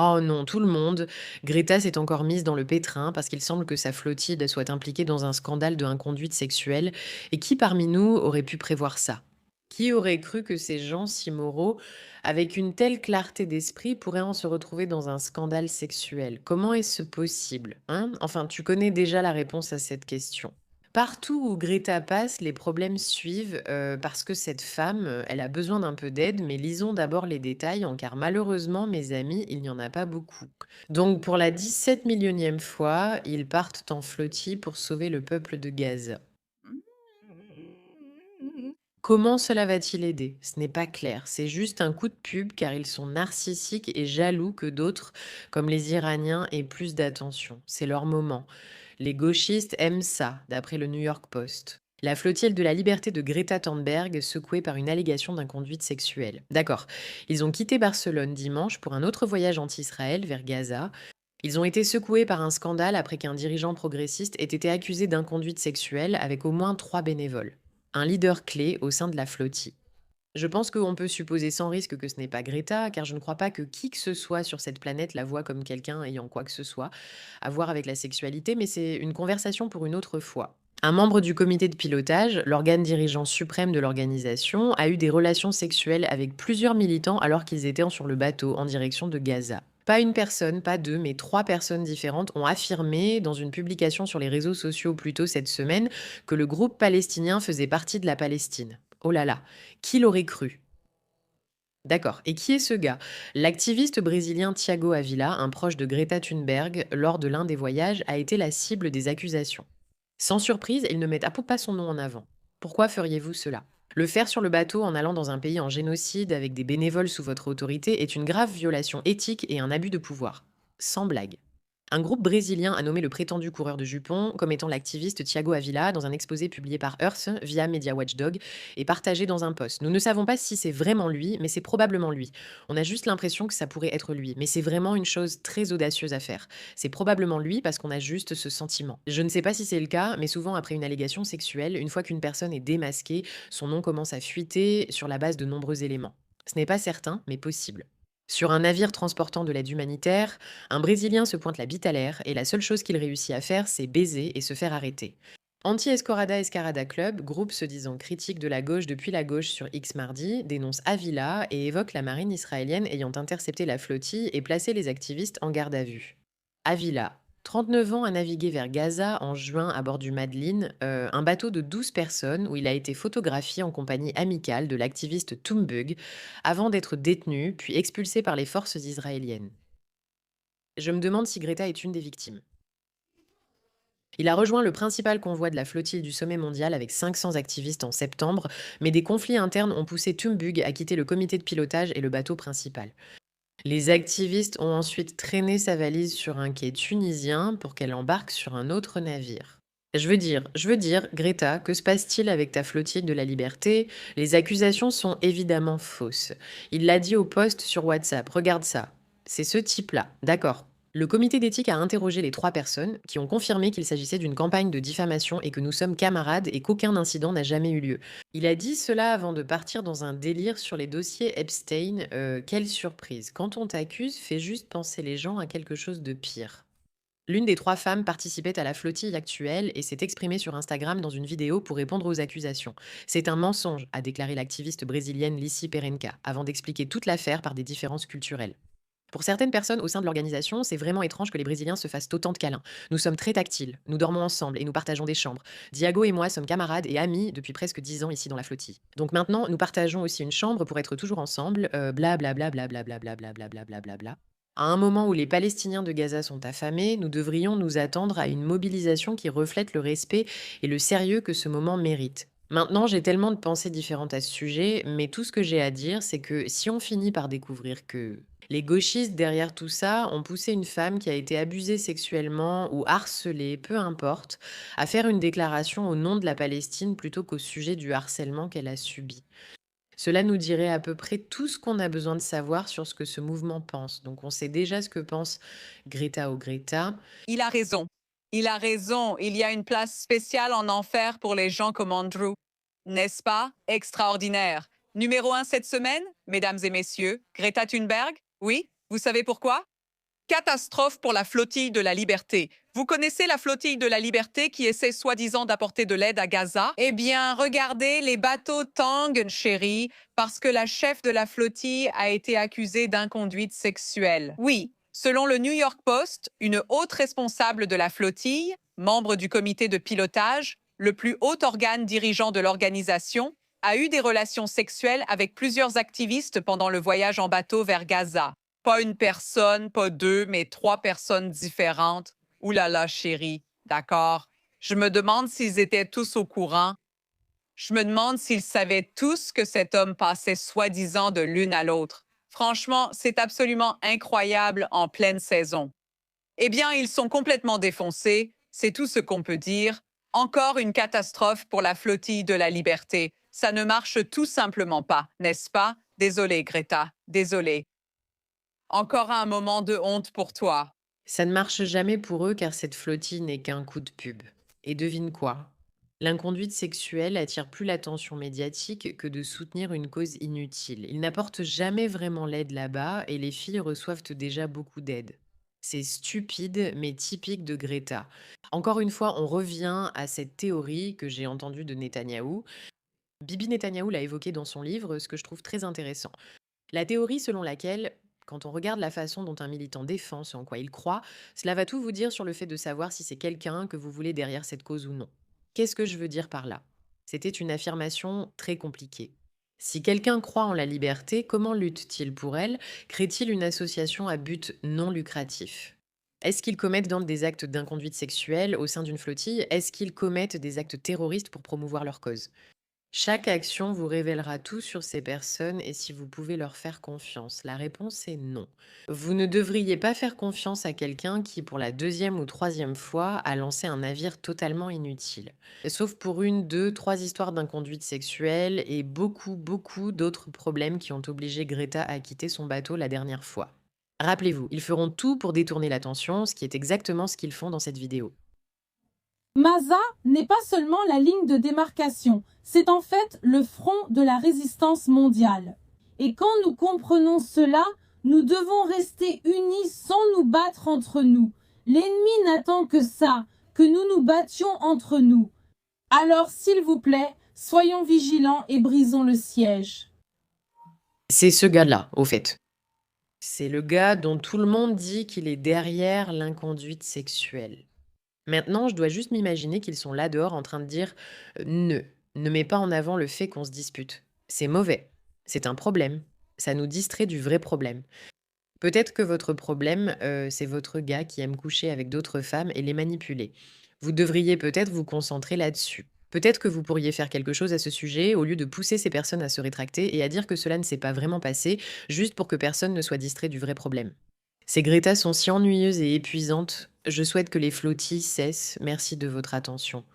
Oh non, tout le monde. Greta s'est encore mise dans le pétrin parce qu'il semble que sa Flotilde soit impliquée dans un scandale de inconduite sexuelle. Et qui parmi nous aurait pu prévoir ça? Qui aurait cru que ces gens si moraux, avec une telle clarté d'esprit, pourraient en se retrouver dans un scandale sexuel? Comment est-ce possible, hein? Enfin, tu connais déjà la réponse à cette question. Partout où Greta passe, les problèmes suivent, parce que cette femme, elle a besoin d'un peu d'aide, mais lisons d'abord les détails, car malheureusement, mes amis, il n'y en a pas beaucoup. Donc pour la 17 millionième fois, ils partent en flottille pour sauver le peuple de Gaza. Comment cela va-t-il aider? Ce n'est pas clair, c'est juste un coup de pub car ils sont narcissiques et jaloux que d'autres, comme les Iraniens, aient plus d'attention. C'est leur moment. Les gauchistes aiment ça, d'après le New York Post. La flottille de la liberté de Greta Thunberg secouée par une allégation d'inconduite sexuelle. D'accord. Ils ont quitté Barcelone dimanche pour un autre voyage anti-Israël vers Gaza. Ils ont été secoués par un scandale après qu'un dirigeant progressiste ait été accusé d'inconduite sexuelle avec au moins 3 bénévoles. Un leader clé au sein de la flottille. Je pense qu'on peut supposer sans risque que ce n'est pas Greta, car je ne crois pas que qui que ce soit sur cette planète la voit comme quelqu'un ayant quoi que ce soit à voir avec la sexualité, mais c'est une conversation pour une autre fois. Un membre du comité de pilotage, l'organe dirigeant suprême de l'organisation, a eu des relations sexuelles avec plusieurs militants alors qu'ils étaient sur le bateau en direction de Gaza. Pas une personne, pas deux, mais 3 personnes différentes ont affirmé dans une publication sur les réseaux sociaux plus tôt cette semaine que le groupe palestinien faisait partie de la Palestine. Oh là là, qui l'aurait cru? D'accord. Et qui est ce gars? L'activiste brésilien Thiago Avila, un proche de Greta Thunberg, lors de l'un des voyages, a été la cible des accusations. Sans surprise, ils ne mettent à pas son nom en avant. Pourquoi feriez-vous cela? Le faire sur le bateau en allant dans un pays en génocide avec des bénévoles sous votre autorité est une grave violation éthique et un abus de pouvoir. Sans blague. Un groupe brésilien a nommé le prétendu coureur de jupons comme étant l'activiste Thiago Avila dans un exposé publié par Earth via Media Watchdog et partagé dans un post. Nous ne savons pas si c'est vraiment lui, mais c'est probablement lui. On a juste l'impression que ça pourrait être lui, mais c'est vraiment une chose très audacieuse à faire. C'est probablement lui parce qu'on a juste ce sentiment. Je ne sais pas si c'est le cas, mais souvent après une allégation sexuelle, une fois qu'une personne est démasquée, son nom commence à fuiter sur la base de nombreux éléments. Ce n'est pas certain, mais possible. Sur un navire transportant de l'aide humanitaire, un Brésilien se pointe la bite à l'air et la seule chose qu'il réussit à faire, c'est baiser et se faire arrêter. Anti-Escorada Escarada Club, groupe se disant critique de la gauche depuis la gauche sur X mardi, dénonce Avila et évoque la marine israélienne ayant intercepté la flottille et placé les activistes en garde à vue. Avila, 39 ans, a navigué vers Gaza en juin à bord du Madeline, un bateau de 12 personnes où il a été photographié en compagnie amicale de l'activiste Tumbug avant d'être détenu puis expulsé par les forces israéliennes. Je me demande si Greta est une des victimes. Il a rejoint le principal convoi de la flottille du sommet mondial avec 500 activistes en septembre, mais des conflits internes ont poussé Tumbug à quitter le comité de pilotage et le bateau principal. Les activistes ont ensuite traîné sa valise sur un quai tunisien pour qu'elle embarque sur un autre navire. Je veux dire, Greta, que se passe-t-il avec ta flottille de la liberté? Les accusations sont évidemment fausses. Il l'a dit au poste sur WhatsApp. Regarde ça. C'est ce type-là. D'accord. Le comité d'éthique a interrogé les 3 personnes qui ont confirmé qu'il s'agissait d'une campagne de diffamation et que nous sommes camarades et qu'aucun incident n'a jamais eu lieu. Il a dit cela avant de partir dans un délire sur les dossiers Epstein. Quelle surprise. Quand on t'accuse, fais juste penser les gens à quelque chose de pire. L'une des 3 femmes participait à la flottille actuelle et s'est exprimée sur Instagram dans une vidéo pour répondre aux accusations. C'est un mensonge, a déclaré l'activiste brésilienne Lissi Perenca, avant d'expliquer toute l'affaire par des différences culturelles. Pour certaines personnes au sein de l'organisation, c'est vraiment étrange que les Brésiliens se fassent autant de câlins. Nous sommes très tactiles, nous dormons ensemble et nous partageons des chambres. Diago et moi sommes camarades et amis depuis presque 10 ans ici dans la flottille. Donc maintenant, nous partageons aussi une chambre pour être toujours ensemble, bla bla bla bla bla bla bla bla bla bla bla bla bla. À un moment où les Palestiniens de Gaza sont affamés, nous devrions nous attendre à une mobilisation qui reflète le respect et le sérieux que ce moment mérite. Maintenant, j'ai tellement de pensées différentes à ce sujet, mais tout ce que j'ai à dire, c'est que si on finit par découvrir que les gauchistes derrière tout ça ont poussé une femme qui a été abusée sexuellement ou harcelée, peu importe, à faire une déclaration au nom de la Palestine plutôt qu'au sujet du harcèlement qu'elle a subi. Cela nous dirait à peu près tout ce qu'on a besoin de savoir sur ce que ce mouvement pense. Donc on sait déjà ce que pense Greta ou Greta. Il a raison. Il a raison. Il y a une place spéciale en enfer pour les gens comme Andrew. N'est-ce pas? Extraordinaire. Numéro 1 cette semaine, mesdames et messieurs, Greta Thunberg. Oui? Vous savez pourquoi? Catastrophe pour la flottille de la liberté. Vous connaissez la flottille de la liberté qui essaie soi-disant d'apporter de l'aide à Gaza? Eh bien, regardez les bateaux tanguent, chérie, parce que la chef de la flottille a été accusée d'inconduite sexuelle. Oui, selon le New York Post, une haute responsable de la flottille, membre du comité de pilotage, le plus haut organe dirigeant de l'organisation, a eu des relations sexuelles avec plusieurs activistes pendant le voyage en bateau vers Gaza. Pas une personne, pas deux, mais trois personnes différentes. Ouh là là, chérie, d'accord. Je me demande s'ils étaient tous au courant. Je me demande s'ils savaient tous que cet homme passait soi-disant de l'une à l'autre. Franchement, c'est absolument incroyable en pleine saison. Eh bien, ils sont complètement défoncés, c'est tout ce qu'on peut dire. Encore une catastrophe pour la flottille de la liberté. Ça ne marche tout simplement pas, n'est-ce pas? Désolée, Greta, désolée. Encore un moment de honte pour toi. Ça ne marche jamais pour eux car cette flottille n'est qu'un coup de pub. Et devine quoi? L'inconduite sexuelle attire plus l'attention médiatique que de soutenir une cause inutile. Ils n'apportent jamais vraiment l'aide là-bas et les filles reçoivent déjà beaucoup d'aide. C'est stupide mais typique de Greta. Encore une fois, on revient à cette théorie que j'ai entendue de Netanyahou. Bibi Netanyahou l'a évoquée dans son livre, ce que je trouve très intéressant. La théorie selon laquelle, quand on regarde la façon dont un militant défend ce en quoi il croit, cela va tout vous dire sur le fait de savoir si c'est quelqu'un que vous voulez derrière cette cause ou non. Qu'est-ce que je veux dire par là? C'était une affirmation très compliquée. Si quelqu'un croit en la liberté, comment lutte-t-il pour elle? Crée-t-il une association à but non lucratif? Est-ce qu'ils commettent donc des actes d'inconduite sexuelle au sein d'une flottille? Est-ce qu'ils commettent des actes terroristes pour promouvoir leur cause? Chaque action vous révélera tout sur ces personnes et si vous pouvez leur faire confiance. La réponse est non. Vous ne devriez pas faire confiance à quelqu'un qui, pour la deuxième ou troisième fois, a lancé un navire totalement inutile. Sauf pour une, deux, trois histoires d'inconduite sexuelle et beaucoup, beaucoup d'autres problèmes qui ont obligé Greta à quitter son bateau la dernière fois. Rappelez-vous, ils feront tout pour détourner l'attention, ce qui est exactement ce qu'ils font dans cette vidéo. Maza n'est pas seulement la ligne de démarcation, c'est en fait le front de la résistance mondiale. Et quand nous comprenons cela, nous devons rester unis sans nous battre entre nous. L'ennemi n'attend que ça, que nous nous battions entre nous. Alors, s'il vous plaît, soyons vigilants et brisons le siège. C'est ce gars-là, au fait. C'est le gars dont tout le monde dit qu'il est derrière l'inconduite sexuelle. Maintenant, je dois juste m'imaginer qu'ils sont là dehors en train de dire ne mets pas en avant le fait qu'on se dispute. C'est mauvais. C'est un problème. Ça nous distrait du vrai problème. Peut-être que votre problème, c'est votre gars qui aime coucher avec d'autres femmes et les manipuler. Vous devriez peut-être vous concentrer là-dessus. Peut-être que vous pourriez faire quelque chose à ce sujet au lieu de pousser ces personnes à se rétracter et à dire que cela ne s'est pas vraiment passé, juste pour que personne ne soit distrait du vrai problème. Ces Greta sont si ennuyeuses et épuisantes. Je souhaite que les flottilles cessent. Merci de votre attention.